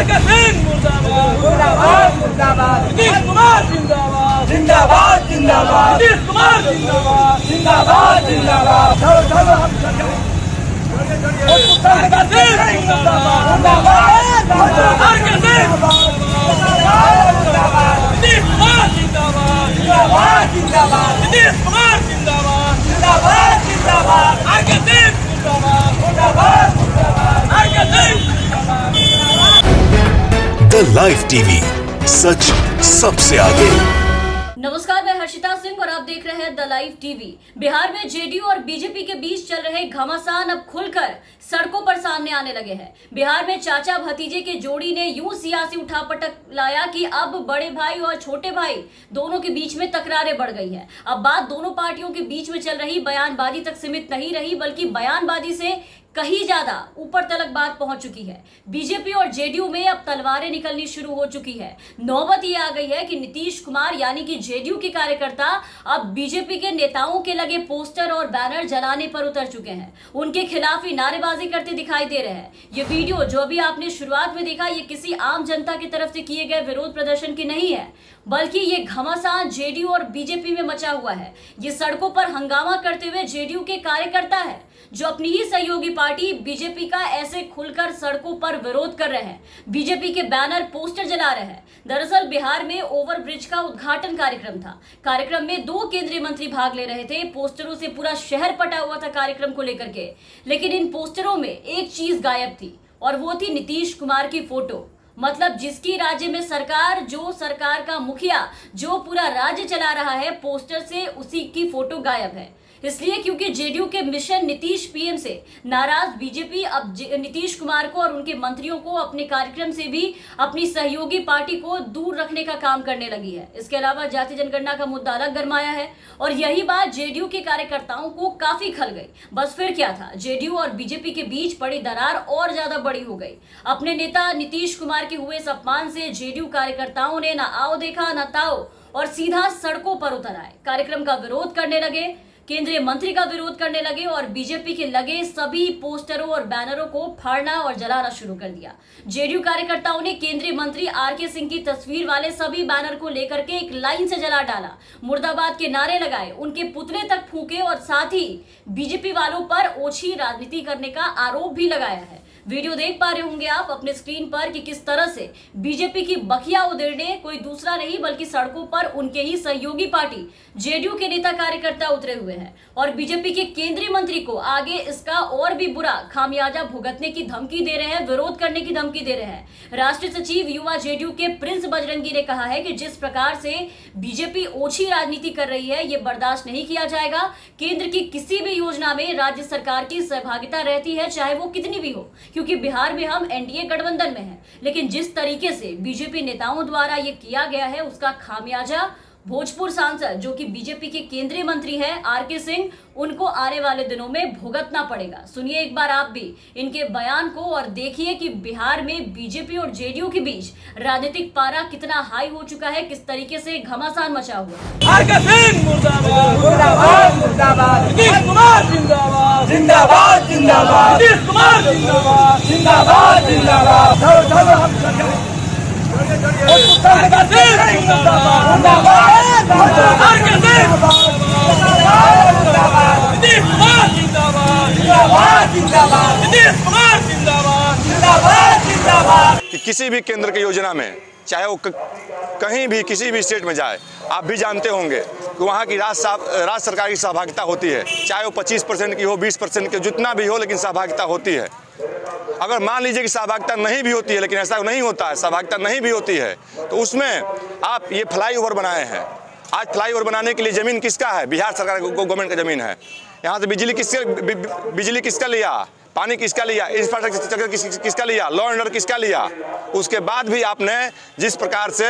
R K Singh मुर्दाबाद मुर्दाबाद मुर्दाबाद। नीतीश कुमार जिंदाबाद जिंदाबाद जिंदाबाद। नीतीश कुमार जिंदाबाद जिंदाबाद जिंदाबाद। चलो चलो हम चलो। आरके सिंह मुर्दाबाद आरके सिंह नीतीश कुमार जिंदाबाद जिंदाबाद जिंदाबाद। नीतीश कुमार जिंदाबाद जिंदाबाद जिंदाबाद। आरके सिंह मुर्दाबाद मुर्दाबाद मुर्दाबाद। RK Singh the live TV, सच सबसे आगे। नमस्कार, मैं हर्षिता सिंह और आप देख रहे हैं द लाइव टीवी। बिहार में जेडीयू और बीजेपी के बीच चल रहे घमासान अब खुलकर सड़कों पर सामने आने लगे हैं। बिहार में चाचा भतीजे के जोड़ी ने यूं सियासी उठापटक लाया कि अब बड़े भाई और छोटे भाई दोनों के बीच में तकरारें बढ़ गई है। अब बात दोनों पार्टियों के बीच में चल रही बयानबाजी तक सीमित नहीं रही, बल्कि बयानबाजी से कहीं ज्यादा ऊपर तलक बात पहुंच चुकी है। बीजेपी और जेडीयू में अब तलवारें निकलनी शुरू हो चुकी है। नौबत ये आ गई है कि नीतीश कुमार यानी कि जेडीयू के कार्यकर्ता अब बीजेपी के नेताओं के लगे पोस्टर और बैनर जलाने पर उतर चुके हैं। उनके खिलाफ ही नारेबाजी करते दिखाई दे रहे हैं। ये वीडियो जो अभी आपने शुरुआत में देखा, ये किसी आम जनता की तरफ से किए गए विरोध प्रदर्शन की नहीं है, बल्कि ये घमासान जेडीयू और बीजेपी में मचा हुआ है। ये सड़कों पर हंगामा करते हुए जेडीयू के कार्यकर्ता है जो अपनी ही सहयोगी पार्टी बीजेपी का ऐसे खुलकर सड़कों पर विरोध कर रहे हैं, बीजेपी के बैनर पोस्टर जला रहे हैं। दरअसल बिहार में ओवरब्रिज का उद्घाटन कार्यक्रम था। कार्यक्रम में 2 केंद्रीय मंत्री भाग ले रहे थे। पोस्टरों से पूरा शहर पटा हुआ था कार्यक्रम को लेकर के, लेकिन इन पोस्टरों में एक चीज गायब थी और वो थी नीतीश कुमार की फोटो। मतलब जिसकी राज्य में सरकार, जो सरकार का मुखिया, जो पूरा राज्य चला रहा है, पोस्टर से उसी की फोटो गायब है। इसलिए क्योंकि जेडीयू के मिशन नीतीश पीएम से नाराज बीजेपी अब नीतीश कुमार को और उनके मंत्रियों को अपने कार्यक्रम से भी अपनी सहयोगी पार्टी को दूर रखने का काम करने लगी है। इसके अलावा जाति जनगणना का मुद्दा अलग गरमाया है और यही बात जेडीयू के कार्यकर्ताओं को काफी खल गई। बस फिर क्या था, जेडीयू और बीजेपी के बीच पड़ी दरार और ज्यादा बड़ी हो गई। अपने नेता नीतीश कुमार के हुए इस अपमान से जेडीयू कार्यकर्ताओं ने ना आओ देखा ना ताओ और सीधा सड़कों पर उतर आए। कार्यक्रम का विरोध करने लगे, केंद्रीय मंत्री का विरोध करने लगे और बीजेपी के लगे सभी पोस्टरों और बैनरों को फाड़ना और जलाना शुरू कर दिया। जेडीयू कार्यकर्ताओं ने केंद्रीय मंत्री आरके सिंह की तस्वीर वाले सभी बैनर को लेकर के एक लाइन से जला डाला, मुर्दाबाद के नारे लगाए, उनके पुतले तक फूके और साथ ही बीजेपी वालों पर ओछी राजनीति करने का आरोप भी लगाया है। वीडियो देख पा रहे होंगे आप अपने स्क्रीन पर कि किस तरह से बीजेपी की बखिया उधेड़ने कोई दूसरा नहीं बल्कि सड़कों पर उनके ही सहयोगी पार्टी जेडीयू के नेता कार्यकर्ता उतरे हुए हैं और बीजेपी के केंद्रीय मंत्री को आगे इसका और भी बुरा खामियाजा भुगतने की धमकी दे रहे हैं, विरोध करने की धमकी दे रहे हैं। राष्ट्रीय सचिव युवा जेडीयू के प्रिंस बजरंगी ने कहा है कि जिस प्रकार से बीजेपी ओछी राजनीति कर रही है, ये बर्दाश्त नहीं किया जाएगा। केंद्र की किसी भी योजना में राज्य सरकार की सहभागिता रहती है, चाहे वो कितनी भी हो, क्योंकि बिहार में हम एनडीए गठबंधन में हैं। लेकिन जिस तरीके से बीजेपी नेताओं द्वारा ये किया गया है, उसका खामियाजा भोजपुर सांसद जो कि बीजेपी के केंद्रीय मंत्री हैं आरके सिंह, उनको आने वाले दिनों में भुगतना पड़ेगा। सुनिए एक बार आप भी इनके बयान को और देखिए कि बिहार में बीजेपी और जेडीयू के बीच राजनीतिक पारा कितना हाई हो चुका है, किस तरीके से घमासान मचा हुआ है। आरके सिंह मुर्दाबाद मुर्दाबाद मुर्दाबाद। नीतीश कुमार जिंदाबाद जिंदाबाद जिंदाबाद। नीतीश कुमार जिंदाबाद जिंदाबाद जिंदाबाद। चलो चलो हम चलो। आरके सिंह मुर्दाबाद आरके सिंह नीतीश कुमार जिंदाबाद जिंदाबाद जिंदाबाद। नीतीश कुमार जिंदाबाद जिंदाबाद जिंदाबाद। कि किसी भी केंद्र की योजना में, चाहे वो कहीं भी किसी भी स्टेट में जाए, आप भी जानते होंगे कि वहाँ की राज्य सरकार की सहभागिता होती है, चाहे वो 25% की हो, 20% की, जितना भी हो, लेकिन सहभागिता होती है। अगर मान लीजिए कि सहभागिता नहीं भी होती है, लेकिन ऐसा नहीं होता है, सहभागिता नहीं भी होती है, तो उसमें आप ये फ्लाईओवर बनाए हैं। आज फ्लाईओवर बनाने के लिए ज़मीन किसका है? बिहार सरकार गवर्नमेंट का ज़मीन है। यहाँ से बिजली किसका लिया, पानी किसका लिया, इंफ्रास्ट्रक्चर किसका लिया, लॉ एंड ऑर्डर किसका लिया। उसके बाद भी आपने जिस प्रकार से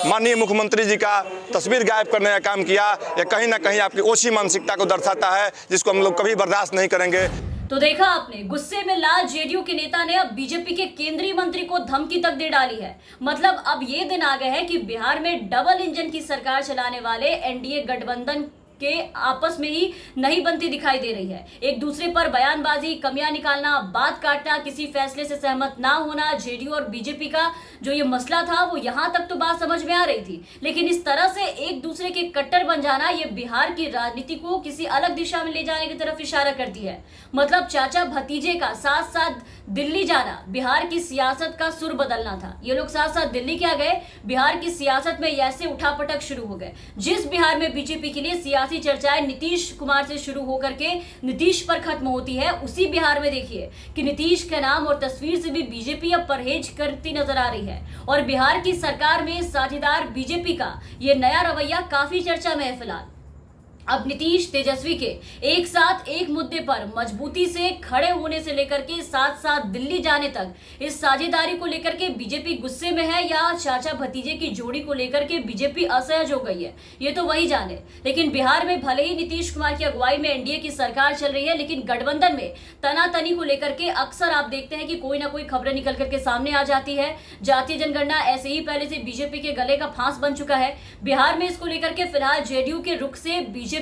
माननीय मुख्यमंत्री जी का तस्वीर गायब करने का काम किया, यह कहीं ना कहीं आपकी ओछी मानसिकता को दर्शाता है, जिसको हम लोग कभी बर्दाश्त नहीं करेंगे। तो देखा आपने, गुस्से में लाल जेडीयू के नेता ने अब बीजेपी के केंद्रीय मंत्री को धमकी तक दे डाली है। मतलब अब ये दिन आ गए हैं कि बिहार में डबल इंजन की सरकार चलाने वाले एनडीए गठबंधन के आपस में ही नहीं बनती दिखाई दे रही है। एक दूसरे पर बयानबाजी, कमियां निकालना, बात काटना, किसी फैसले से सहमत ना होना। जेडीयू और बीजेपी का जो ये मसला था वो यहां तक तो बात समझ में आ रही थी, लेकिन इस तरह से एक दूसरे के कट्टर बन जाना ये बिहार की राजनीति को किसी अलग दिशा में ले जाने की तरफ इशारा करती है। मतलब चाचा भतीजे का साथ साथ दिल्ली जाना बिहार की सियासत का सुर बदलना था। ये लोग साथ साथ दिल्ली क्या गए, बिहार की सियासत में ऐसे उठापटक शुरू हो गए। जिस बिहार में बीजेपी के लिए सियासी चर्चाएं नीतीश कुमार से शुरू होकर के नीतीश पर खत्म होती है, उसी बिहार में देखिए कि नीतीश के नाम और तस्वीर से भी बीजेपी अब परहेज करती नजर आ रही है। और बिहार की सरकार में साझेदार बीजेपी का ये नया रवैया काफी चर्चा में है फिलहाल। अब नीतीश तेजस्वी के एक साथ एक मुद्दे पर मजबूती से खड़े होने से लेकर के साथ साथ दिल्ली जाने तक, इस साझेदारी को लेकर के बीजेपी गुस्से में है या चाचा भतीजे की जोड़ी को लेकर के बीजेपी असहज हो गई है, ये तो वही जाने। लेकिन बिहार में भले ही नीतीश कुमार की अगुवाई में एनडीए की सरकार चल रही है, लेकिन गठबंधन में तनातनी को लेकर के अक्सर आप देखते हैं कि कोई ना कोई खबरें निकल करके सामने आ जाती है। जातीय जनगणना ऐसे ही पहले से बीजेपी के गले का फांस बन चुका है। बिहार में इसको लेकर के फिलहाल जेडीयू के रुख से बीजेपी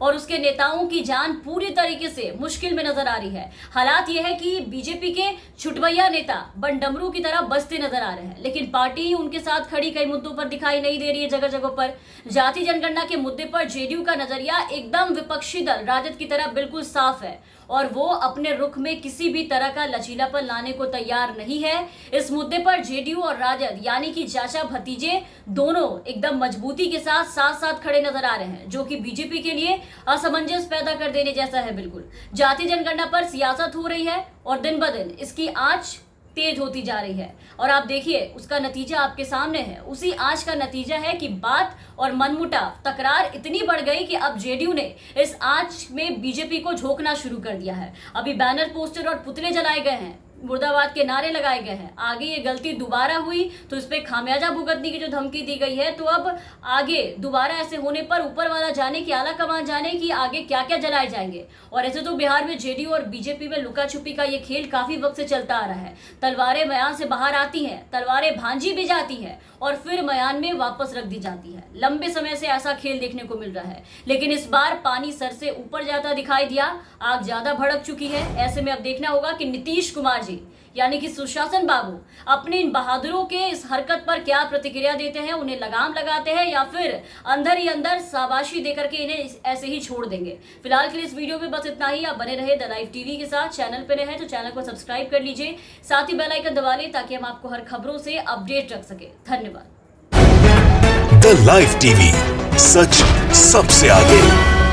और उसके नेताओं की जान पूरी तरीके से मुश्किल में नजर आ रही है। हालात यह है कि बीजेपी के छुटभैया नेता बंडमरू की तरह बसते नजर आ रहे हैं, लेकिन पार्टी उनके साथ खड़ी कई मुद्दों पर दिखाई नहीं दे रही है। जगह जगह पर जाति जनगणना के मुद्दे पर जेडीयू का नजरिया एकदम विपक्षी दल राजद की तरह बिल्कुल साफ है और वो अपने रुख में किसी भी तरह का लचीलापन लाने को तैयार नहीं है। इस मुद्दे पर जेडीयू और राजद यानी कि चाचा भतीजे दोनों एकदम मजबूती के साथ साथ साथ खड़े नजर आ रहे हैं, जो कि बीजेपी के लिए असमंजस पैदा कर देने जैसा है। बिल्कुल जाति जनगणना पर सियासत हो रही है और दिन ब दिन इसकी आंच तेज होती जा रही है और आप देखिए उसका नतीजा आपके सामने है। उसी आंच का नतीजा है कि बात और मनमुटाव, तकरार इतनी बढ़ गई कि अब जेडीयू ने इस आंच में बीजेपी को झोंकना शुरू कर दिया है। अभी बैनर, पोस्टर और पुतले जलाए गए हैं, मुर्दाबाद के नारे लगाए गए हैं। आगे ये गलती दोबारा हुई तो इस पे खामियाजा भुगतने की जो धमकी दी गई है, तो अब आगे दोबारा ऐसे होने पर ऊपर वाला जाने की, आला कमान जाने की आगे क्या क्या जलाए जाएंगे। और ऐसे तो बिहार में जेडीयू और बीजेपी में लुका छुपी का ये खेल काफी वक्त से चलता आ रहा है। तलवारें मयान से बाहर आती हैं, तलवारें भांजी भी जाती हैं और फिर मयान में वापस रख दी जाती है। लंबे समय से ऐसा खेल देखने को मिल रहा है, लेकिन इस बार पानी सर से ऊपर जाता दिखाई दिया, आग ज्यादा भड़क चुकी है। ऐसे में अब देखना होगा कि नीतीश कुमार जी यानी कि सुशासन बाबू अपने इन बहादुरों के इस हरकत पर क्या प्रतिक्रिया देते हैं, उन्हें लगाम लगाते हैं या फिर अंदर ही अंदर शाबाशी देकर के इन्हें ऐसे ही छोड़ देंगे। फिलहाल के लिए इस वीडियो में बस इतना ही। आप बने रहे द लाइव टीवी के साथ। चैनल पे रहे तो चैनल को सब्सक्राइब कर लीजिए, साथ ही बेल आइकन दबा लें ताकि हम आपको हर खबरों से अपडेट रख सके। धन्यवाद। द लाइव टीवी, सच सबसे आगे।